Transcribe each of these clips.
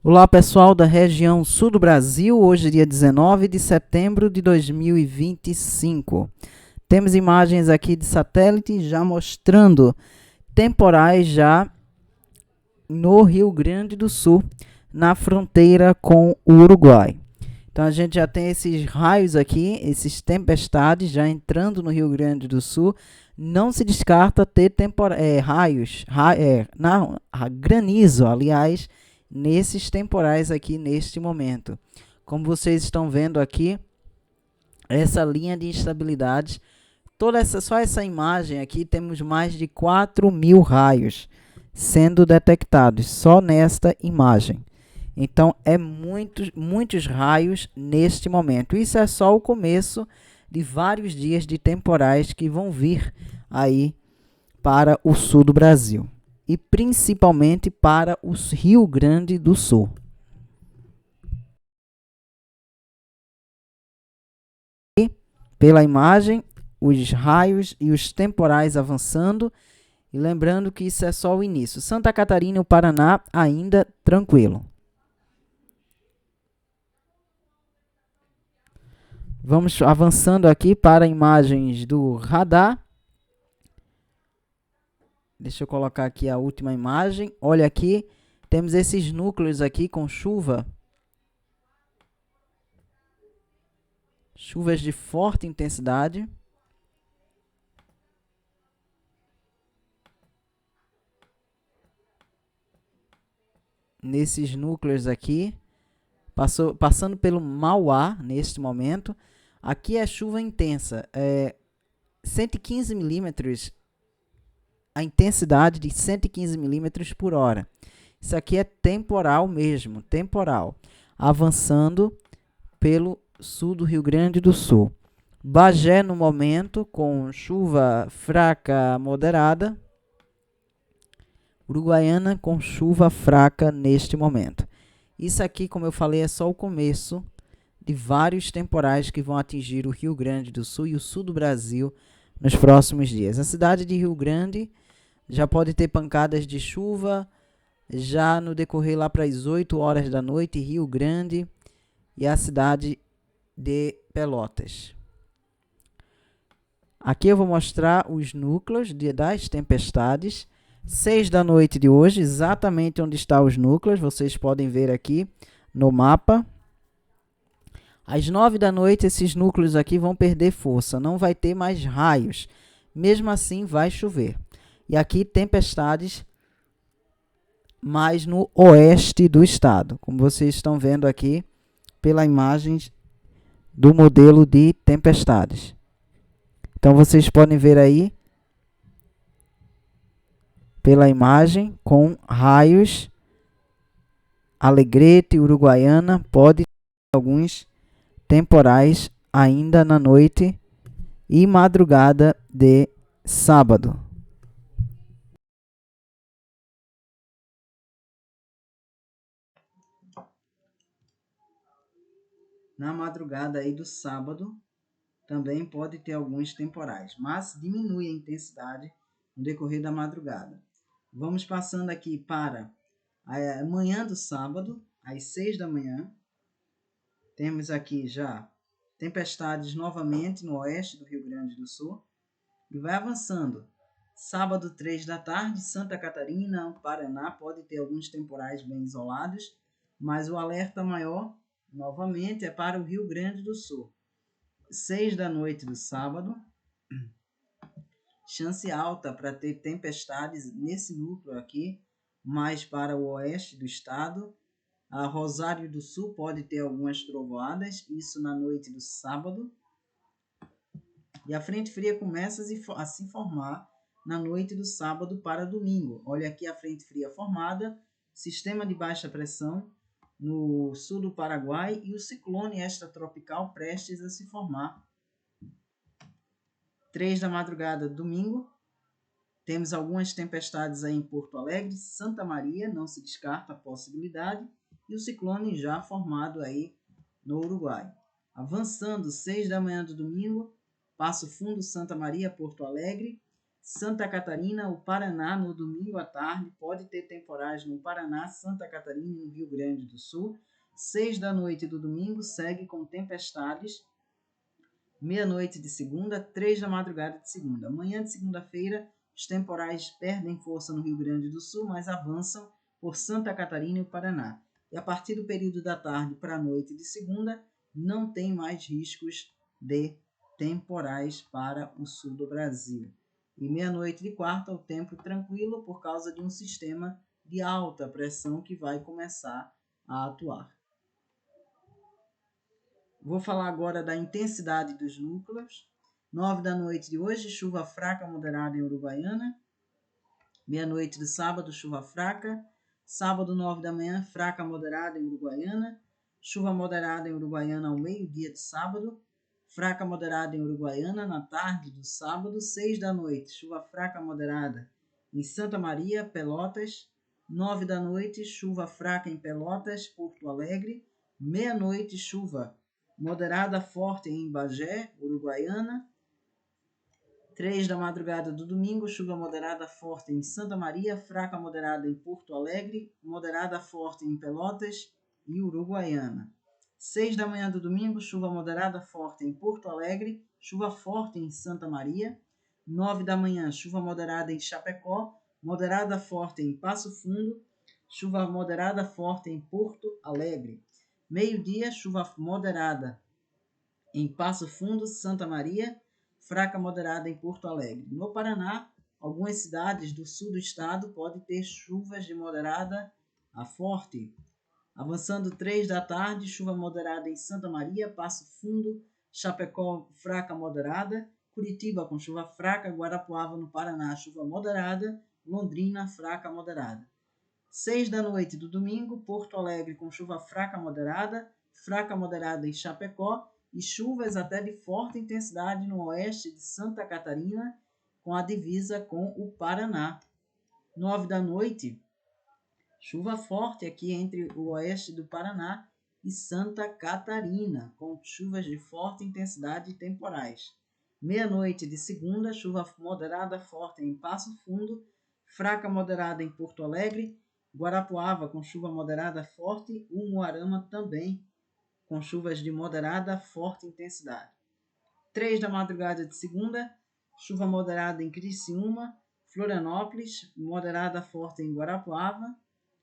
Olá pessoal da região sul do Brasil, hoje dia 19 de setembro de 2025. Temos imagens aqui de satélite já mostrando temporais já no Rio Grande do Sul, na fronteira com o Uruguai. Então a gente já tem esses raios aqui, esses tempestades já entrando no Rio Grande do Sul. Não se descarta ter granizo, aliás, nesses temporais aqui neste momento. Como vocês estão vendo aqui, essa linha de instabilidade, só essa imagem aqui, temos mais de 4.000 raios sendo detectados só nesta imagem. Então, é muitos raios neste momento. Isso é só o começo de vários dias de temporais que vão vir aí para o sul do Brasil. E principalmente para o Rio Grande do Sul. E, pela imagem, os raios e os temporais avançando. E lembrando que isso é só o início. Santa Catarina e o Paraná ainda tranquilo. Vamos avançando aqui para imagens do radar. Deixa eu colocar aqui a última imagem. Olha aqui, temos esses núcleos aqui com chuva. Chuvas de forte intensidade. Nesses núcleos aqui. Passando pelo Mauá neste momento. Aqui é chuva intensa. 115 milímetros. A intensidade de 115 milímetros por hora. Isso aqui é temporal mesmo, temporal. Avançando pelo sul do Rio Grande do Sul. Bagé no momento com chuva fraca moderada. Uruguaiana com chuva fraca neste momento. Isso aqui, como eu falei, é só o começo de vários temporais que vão atingir o Rio Grande do Sul e o sul do Brasil nos próximos dias. A cidade de Rio Grande já pode ter pancadas de chuva já no decorrer lá para as 8 horas da noite, Rio Grande e a cidade de Pelotas. Aqui eu vou mostrar os núcleos das tempestades. 6 da noite de hoje, exatamente onde estão os núcleos, vocês podem ver aqui no mapa. Às 9 da noite, esses núcleos aqui vão perder força, não vai ter mais raios. Mesmo assim, vai chover. E aqui, tempestades mais no oeste do estado, como vocês estão vendo aqui pela imagem do modelo de tempestades. Então, vocês podem ver aí pela imagem com raios, Alegrete, Uruguaiana, pode ter alguns temporais ainda na noite e madrugada de sábado. Na madrugada aí do sábado também pode ter alguns temporais, mas diminui a intensidade no decorrer da madrugada. Vamos passando aqui para a manhã do sábado, às 6 da manhã. Temos aqui já tempestades novamente no oeste do Rio Grande do Sul. E vai avançando. Sábado, 3 da tarde, Santa Catarina, Paraná, pode ter alguns temporais bem isolados, mas o alerta maior, novamente, é para o Rio Grande do Sul. 6 da noite do sábado, chance alta para ter tempestades nesse núcleo aqui, mais para o oeste do estado. A Rosário do Sul pode ter algumas trovoadas, isso na noite do sábado. E a frente fria começa a se formar na noite do sábado para domingo. Olha aqui a frente fria formada, sistema de baixa pressão no sul do Paraguai e o ciclone extratropical prestes a se formar. 3 da madrugada, domingo, temos algumas tempestades aí em Porto Alegre, Santa Maria, não se descarta a possibilidade, e o ciclone já formado aí no Uruguai. Avançando, 6 da manhã do domingo, Passo Fundo, Santa Maria, Porto Alegre, Santa Catarina, o Paraná, no domingo à tarde, pode ter temporais no Paraná, Santa Catarina e no Rio Grande do Sul. 6 da noite do domingo segue com tempestades, meia-noite de segunda, 3 da madrugada de segunda. Manhã de segunda-feira, os temporais perdem força no Rio Grande do Sul, mas avançam por Santa Catarina e o Paraná. E a partir do período da tarde para a noite de segunda, não tem mais riscos de temporais para o sul do Brasil. E meia-noite de quarta, o tempo tranquilo por causa de um sistema de alta pressão que vai começar a atuar. Vou falar agora da intensidade dos núcleos. 9 da noite de hoje, chuva fraca moderada em Uruguaiana. Meia-noite de sábado, chuva fraca. Sábado, 9 da manhã, fraca moderada em Uruguaiana. Chuva moderada em Uruguaiana ao meio-dia de sábado. Fraca moderada em Uruguaiana na tarde do sábado. 6 da noite, chuva fraca moderada em Santa Maria, Pelotas. 9 da noite, chuva fraca em Pelotas, Porto Alegre. Meia-noite, chuva moderada forte em Bagé, Uruguaiana. 3 da madrugada do domingo, chuva moderada forte em Santa Maria, fraca moderada em Porto Alegre, moderada forte em Pelotas e Uruguaiana. 6 da manhã do domingo, chuva moderada forte em Porto Alegre, chuva forte em Santa Maria. 9 da manhã, chuva moderada em Chapecó, moderada forte em Passo Fundo, chuva moderada forte em Porto Alegre. Meio-dia, chuva moderada em Passo Fundo, Santa Maria, fraca moderada em Porto Alegre. No Paraná, algumas cidades do sul do estado podem ter chuvas de moderada a forte. Avançando 3 da tarde, chuva moderada em Santa Maria, Passo Fundo, Chapecó, fraca moderada, Curitiba com chuva fraca, Guarapuava no Paraná, chuva moderada, Londrina, fraca moderada. 6 da noite do domingo, Porto Alegre com chuva fraca moderada em Chapecó e chuvas até de forte intensidade no oeste de Santa Catarina, com a divisa com o Paraná. 9 da noite, chuva forte aqui entre o oeste do Paraná e Santa Catarina, com chuvas de forte intensidade e temporais. Meia-noite de segunda, chuva moderada forte em Passo Fundo, fraca moderada em Porto Alegre, Guarapuava com chuva moderada forte, Umuarama também com chuvas de moderada a forte intensidade. 3 da madrugada de segunda, chuva moderada em Criciúma, Florianópolis, moderada forte em Guarapuava,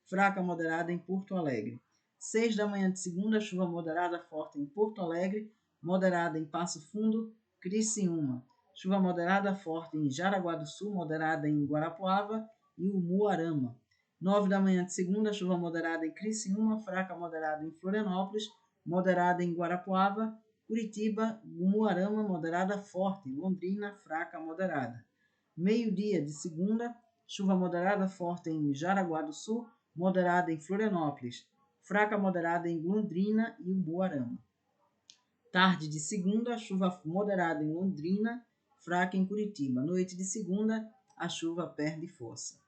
fraca moderada em Porto Alegre. 6 da manhã de segunda, chuva moderada forte em Porto Alegre, moderada em Passo Fundo, Criciúma. Chuva moderada forte em Jaraguá do Sul, moderada em Guarapuava e Umuarama. 9 da manhã de segunda, chuva moderada em Criciúma, fraca moderada em Florianópolis, moderada em Guarapuava, Curitiba, Umuarama, moderada forte, Londrina, fraca moderada. Meio-dia de segunda, chuva moderada forte em Jaraguá do Sul, moderada em Florianópolis, fraca moderada em Londrina e Umuarama. Tarde de segunda, chuva moderada em Londrina, fraca em Curitiba. Noite de segunda, a chuva perde força.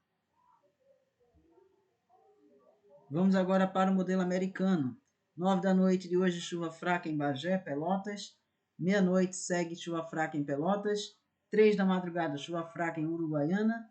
Vamos agora para o modelo americano. 9 da noite de hoje, chuva fraca em Bagé, Pelotas. Meia-noite segue chuva fraca em Pelotas. 3 da madrugada, chuva fraca em Uruguaiana.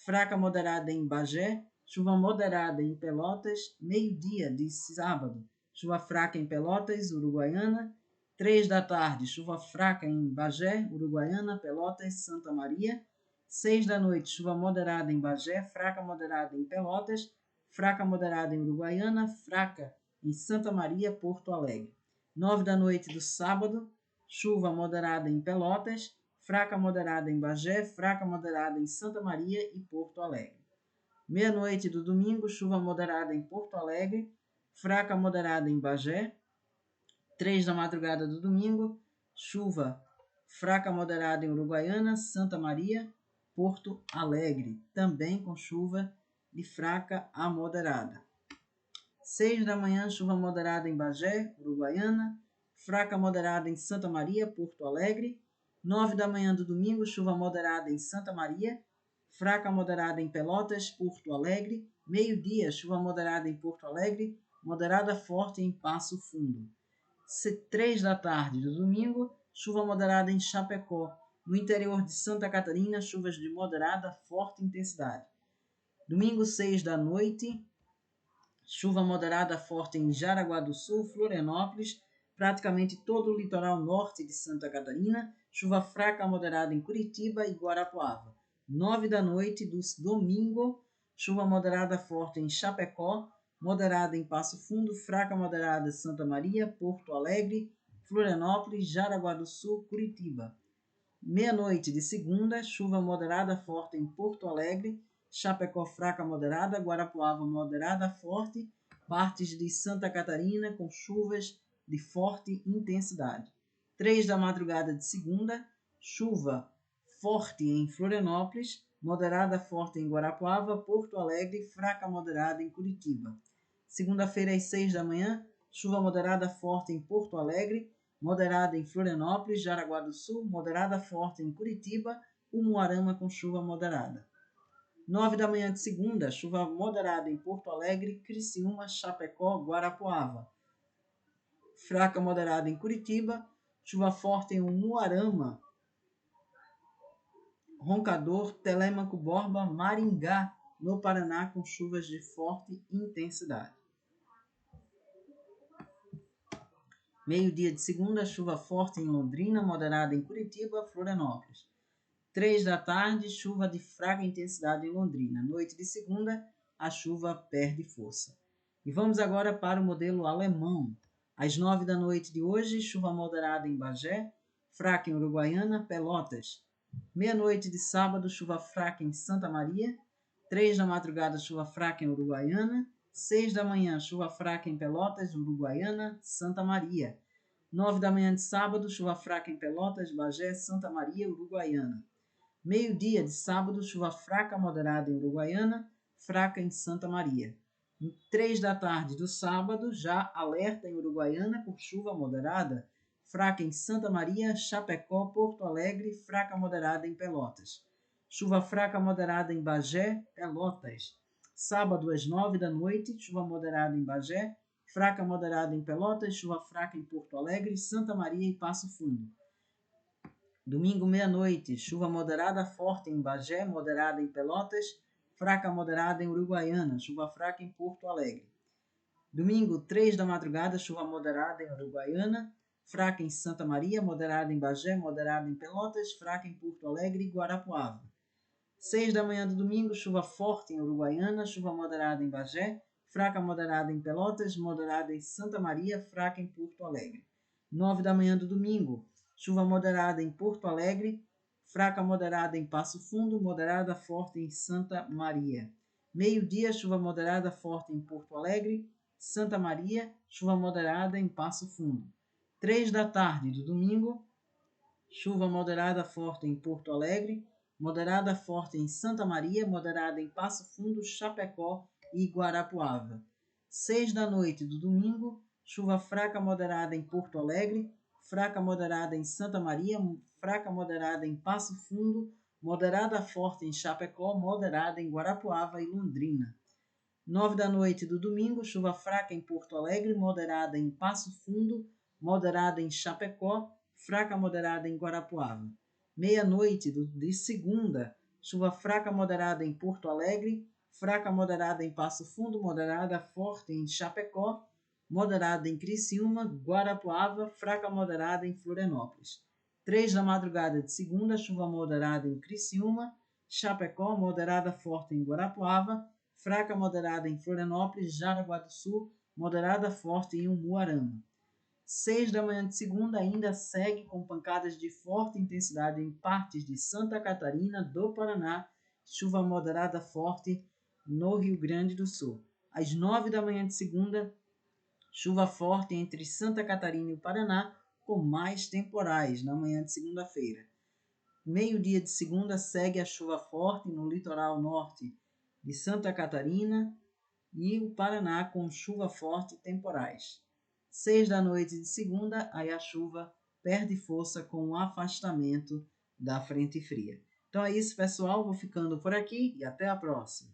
Fraca moderada em Bagé. Chuva moderada em Pelotas. Meio-dia de sábado, chuva fraca em Pelotas, Uruguaiana. 3 da tarde, chuva fraca em Bagé, Uruguaiana, Pelotas, Santa Maria. 6 da noite, chuva moderada em Bagé, fraca moderada em Pelotas, fraca moderada em Uruguaiana, fraca em Santa Maria, Porto Alegre. 9 da noite do sábado, chuva moderada em Pelotas, fraca moderada em Bagé, fraca moderada em Santa Maria e Porto Alegre. Meia-noite do domingo, chuva moderada em Porto Alegre, fraca moderada em Bagé. 3 da madrugada do domingo, chuva fraca moderada em Uruguaiana, Santa Maria, Porto Alegre, também com chuva de fraca a moderada. 6 da manhã, chuva moderada em Bagé, Uruguaiana, fraca moderada em Santa Maria, Porto Alegre. 9 da manhã do domingo, chuva moderada em Santa Maria, fraca moderada em Pelotas, Porto Alegre. Meio-dia, chuva moderada em Porto Alegre, moderada forte em Passo Fundo. 3 da tarde do domingo, chuva moderada em Chapecó, No interior de Santa Catarina, chuvas de moderada a forte intensidade. Domingo, 6 da noite, chuva moderada forte em Jaraguá do Sul, Florianópolis, praticamente todo o litoral norte de Santa Catarina, chuva fraca a moderada em Curitiba e Guarapuava. 9 da noite do domingo, chuva moderada forte em Chapecó, moderada em Passo Fundo, fraca moderada em Santa Maria, Porto Alegre, Florianópolis, Jaraguá do Sul, Curitiba. Meia-noite de segunda, chuva moderada forte em Porto Alegre, Chapecó fraca moderada, Guarapuava moderada forte, partes de Santa Catarina com chuvas de forte intensidade. 3 da madrugada de segunda, chuva forte em Florianópolis, moderada forte em Guarapuava, Porto Alegre, fraca moderada em Curitiba. Segunda-feira às 6 da manhã, chuva moderada forte em Porto Alegre, moderada em Florianópolis, Jaraguá do Sul, moderada forte em Curitiba, Umuarama com chuva moderada. 9 da manhã de segunda, chuva moderada em Porto Alegre, Criciúma, Chapecó, Guarapuava. Fraca moderada em Curitiba, chuva forte em Umuarama, Roncador, Telêmaco, Borba, Maringá, no Paraná, com chuvas de forte intensidade. Meio-dia de segunda, chuva forte em Londrina, moderada em Curitiba, Florianópolis. 3 da tarde, chuva de fraca intensidade em Londrina. Noite de segunda, a chuva perde força. E vamos agora para o modelo alemão. Às 9 da noite de hoje, chuva moderada em Bagé, fraca em Uruguaiana, Pelotas. Meia-noite de sábado, chuva fraca em Santa Maria. 3 da madrugada, chuva fraca em Uruguaiana. 6 da manhã, chuva fraca em Pelotas, Uruguaiana, Santa Maria. 9 da manhã de sábado, chuva fraca em Pelotas, Bagé, Santa Maria, Uruguaiana. Meio-dia de sábado, chuva fraca moderada em Uruguaiana, fraca em Santa Maria. 3 da tarde do sábado, já alerta em Uruguaiana com chuva moderada, fraca em Santa Maria, Chapecó, Porto Alegre, fraca moderada em Pelotas. Chuva fraca moderada em Bagé, Pelotas. Sábado às 9 da noite, chuva moderada em Bagé, fraca moderada em Pelotas, chuva fraca em Porto Alegre, Santa Maria e Passo Fundo. Domingo, meia-noite, chuva moderada forte em Bagé, moderada em Pelotas, fraca moderada em Uruguaiana, chuva fraca em Porto Alegre. Domingo, 3 da madrugada, chuva moderada em Uruguaiana, fraca em Santa Maria, moderada em Bagé, moderada em Pelotas, fraca em Porto Alegre e Guarapuava. 6 da manhã do domingo, chuva forte em Uruguaiana, chuva moderada em Bagé, fraca moderada em Pelotas, moderada em Santa Maria, fraca em Porto Alegre. 9 da manhã do domingo, chuva moderada em Porto Alegre, fraca moderada em Passo Fundo, moderada forte em Santa Maria. Meio-dia, chuva moderada forte em Porto Alegre, Santa Maria, chuva moderada em Passo Fundo. 3 da tarde do domingo, chuva moderada forte em Porto Alegre, moderada forte em Santa Maria, moderada em Passo Fundo, Chapecó e Guarapuava. 6 da noite do domingo, chuva fraca moderada em Porto Alegre, fraca moderada em Santa Maria, fraca moderada em Passo Fundo, moderada forte em Chapecó, moderada em Guarapuava e Londrina. 9 da noite do domingo, chuva fraca em Porto Alegre, moderada em Passo Fundo, moderada em Chapecó, fraca moderada em Guarapuava. Meia-noite de segunda, chuva fraca moderada em Porto Alegre, fraca moderada em Passo Fundo, moderada forte em Chapecó, moderada em Criciúma, Guarapuava, fraca moderada em Florianópolis. 3 da madrugada de segunda, chuva moderada em Criciúma, Chapecó, moderada forte em Guarapuava, fraca moderada em Florianópolis, Jaraguá do Sul, moderada forte em Umuarama. 6 da manhã de segunda ainda segue com pancadas de forte intensidade em partes de Santa Catarina, do Paraná, chuva moderada forte no Rio Grande do Sul. Às 9 da manhã de segunda, chuva forte entre Santa Catarina e o Paraná, com mais temporais na manhã de segunda-feira. Meio-dia de segunda segue a chuva forte no litoral norte de Santa Catarina e o Paraná com chuva forte e temporais. 6 da noite de segunda, aí a chuva perde força com o afastamento da frente fria. Então é isso, pessoal. Vou ficando por aqui e até a próxima.